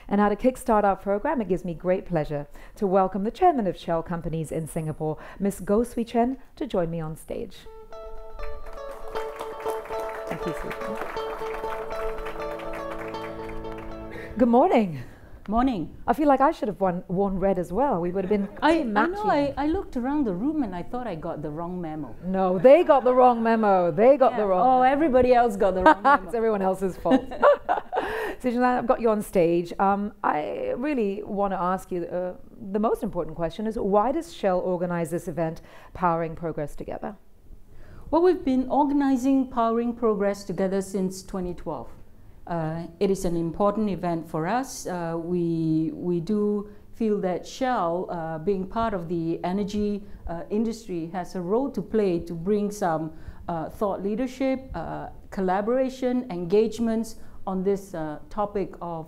And now to kickstart our program, it gives me great pleasure to welcome the chairman of Shell Companies in Singapore, Ms. Swee Chen, to join me on stage. Thank you, Swee Chen. Good morning. Morning. I feel like I should have worn red as well. We would have been matching. I looked around the room and I thought I got the wrong memo. No, they got the wrong memo. They got the wrong. Oh, everybody else got the wrong memo. It's everyone else's fault. So, I've got you on stage. I really want to ask you the most important question is, why does Shell organize this event, Powering Progress Together? Well, we've been organizing Powering Progress Together since 2012. It is an important event for us. We do feel that Shell, being part of the energy industry, has a role to play to bring some thought leadership, collaboration, engagements on this topic of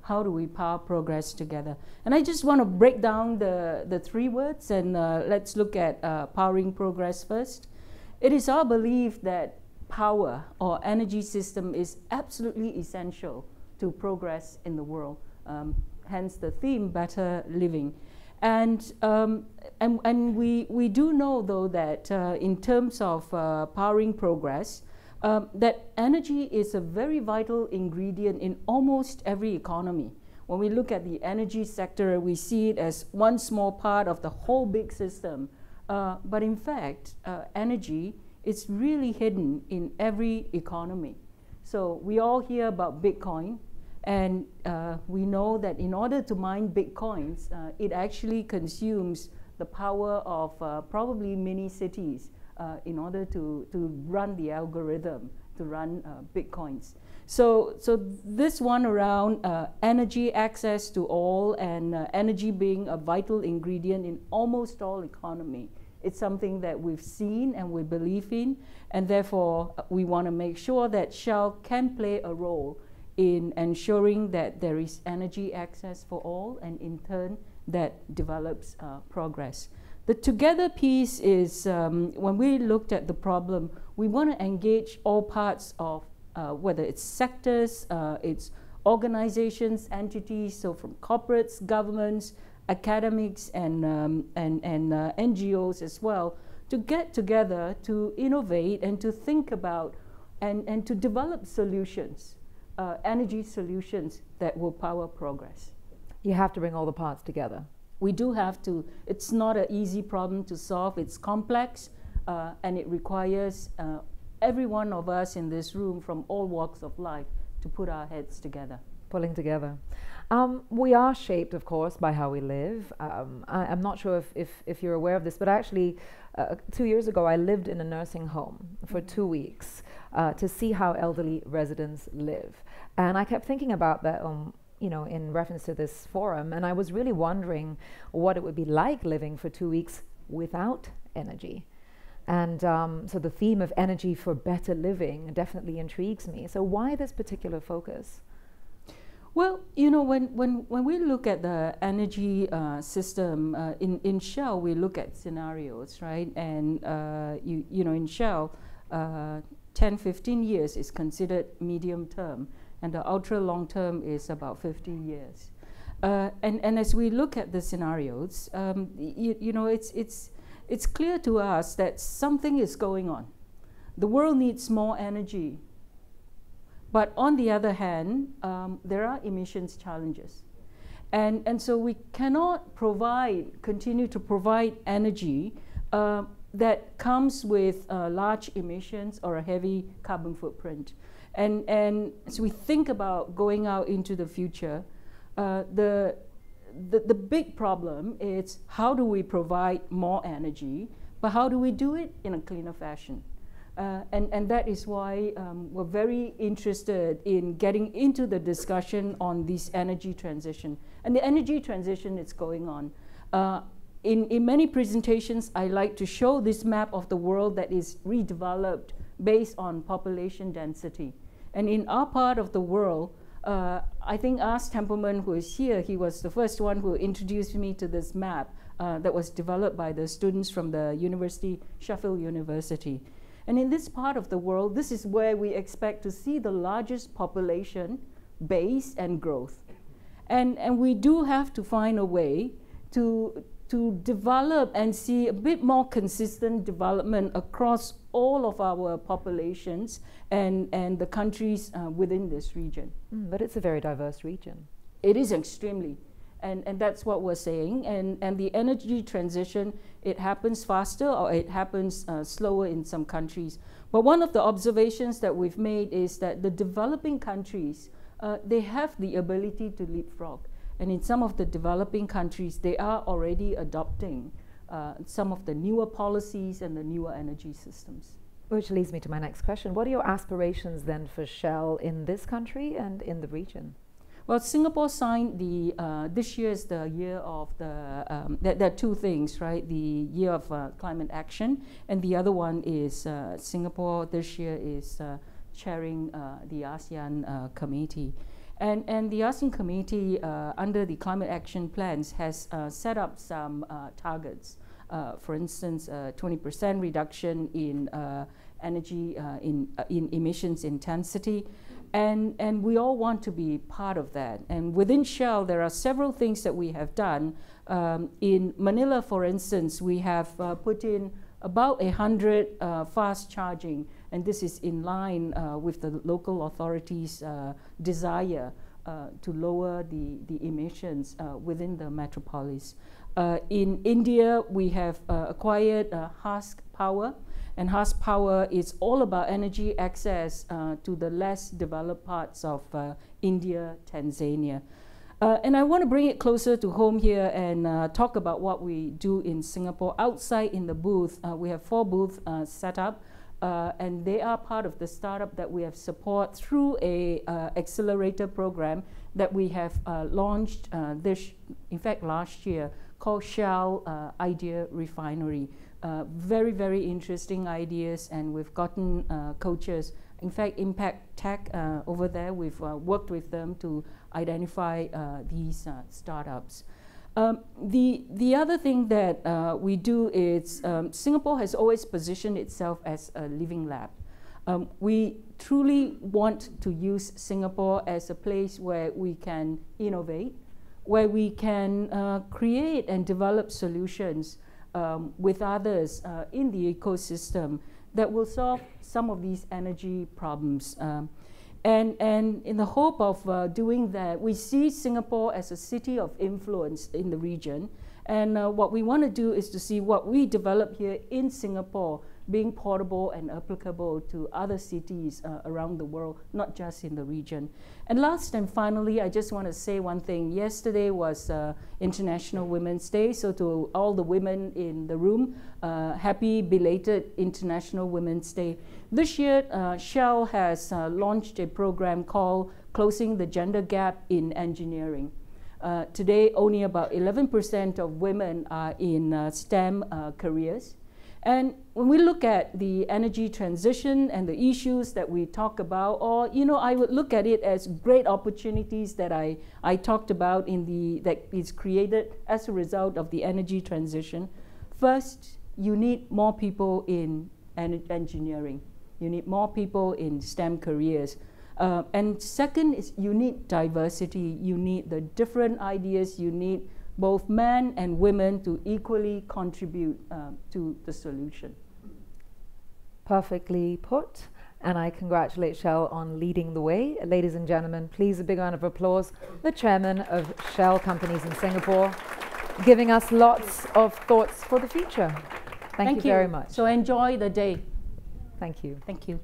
how do we power progress together. And I just want to break down the three words, and let's look at powering progress first. It is our belief that power or energy system is absolutely essential to progress in the world. Hence the theme, better living. And we do know, though, that in terms of powering progress, that energy is a very vital ingredient in almost every economy. When we look at the energy sector, we see it as one small part of the whole big system. But in fact, energy is really hidden in every economy. So we all hear about Bitcoin, and we know that in order to mine Bitcoins, it actually consumes the power of probably many cities in order to run the algorithm, to run Bitcoins. So this one around energy access to all and energy being a vital ingredient in almost all economy, it's something that we've seen and we believe in, and therefore we want to make sure that Shell can play a role in ensuring that there is energy access for all, and in turn that develops progress. The together piece is when we looked at the problem, we want to engage all parts of whether it's sectors, it's organizations, entities, so from corporates, governments, academics, and NGOs as well, to get together to innovate and to think about and to develop solutions, energy solutions that will power progress. You have to bring all the parts together. We do have to. It's not an easy problem to solve. It's complex, and it requires every one of us in this room from all walks of life to put our heads together. Pulling together. We are shaped, of course, by how we live. I'm not sure if you're aware of this, but actually 2 years ago I lived in a nursing home for 2 weeks to see how elderly residents live. And I kept thinking about that in reference to this forum, and I was really wondering what it would be like living for 2 weeks without energy. And so the theme of energy for better living definitely intrigues me. So why this particular focus? Well, when we look at the energy system in Shell, we look at scenarios, right? And in Shell, 10-15 years is considered medium term, and the ultra long term is about 50 years. And as we look at the scenarios, it's clear to us that something is going on. The world needs more energy. But on the other hand, there are emissions challenges. And so we cannot continue to provide energy that comes with large emissions or a heavy carbon footprint. And as we think about going out into the future, the big problem is how do we provide more energy, but how do we do it in a cleaner fashion? And that is why we're very interested in getting into the discussion on this energy transition. And the energy transition is going on. In many presentations, I like to show this map of the world that is redeveloped based on population density. And in our part of the world, I think Ars Templeman, who is here, he was the first one who introduced me to this map that was developed by the students from the Sheffield University. And in this part of the world, this is where we expect to see the largest population base and growth. And we do have to find a way to develop and see a bit more consistent development across all of our populations and the countries within this region. But it's a very diverse region. It is extremely. And that's what we're saying. And the energy transition, it happens faster or it happens slower in some countries. But one of the observations that we've made is that the developing countries, they have the ability to leapfrog. And in some of the developing countries, they are already adopting some of the newer policies and the newer energy systems. Which leads me to my next question. What are your aspirations then for Shell in this country and in the region? Well, Singapore signed this year is the year of the, there are two things, right? The year of climate action, and the other one is Singapore this year is chairing the ASEAN committee. And the ASEAN committee under the climate action plans has set up some targets. For instance, 20% reduction in energy in emissions intensity. And we all want to be part of that. And within Shell, there are several things that we have done. In Manila, for instance, we have put in about 100 fast charging, and this is in line with the local authorities' desire to lower the emissions within the metropolis. In India, we have acquired Husk Power. And Husk Power is all about energy access to the less developed parts of India, Tanzania. And I want to bring it closer to home here and talk about what we do in Singapore. Outside in the booth, we have 4 booths set up, and they are part of the startup that we have support through a accelerator program that we have launched in fact last year, called Shell Idea Refinery. Very, very interesting ideas, and we've gotten coaches. In fact, Impact Tech over there, we've worked with them to identify these startups. The other thing that we do is Singapore has always positioned itself as a living lab. We truly want to use Singapore as a place where we can innovate, where we can create and develop solutions with others in the ecosystem that will solve some of these energy problems. And in the hope of doing that, we see Singapore as a city of influence in the region. And what we want to do is to see what we develop here in Singapore being portable and applicable to other cities around the world, not just in the region. And last and finally, I just want to say one thing. Yesterday was International Women's Day, so to all the women in the room, happy belated International Women's Day. This year, Shell has launched a program called Closing the Gender Gap in Engineering. Today, only about 11% of women are in STEM careers. And when we look at the energy transition and the issues that we talk about, or, you know, I would look at it as great opportunities that I talked about that is created as a result of the energy transition. First, you need more people in engineering. You need more people in STEM careers. And second is you need diversity. You need the different ideas. You need both men and women to equally contribute to the solution. Perfectly put, and I congratulate Shell on leading the way. Ladies and gentlemen, please a big round of applause, the chairman of Shell Companies in Singapore, giving us lots of thoughts for the future. Thank you very much. So enjoy the day. Thank you. Thank you.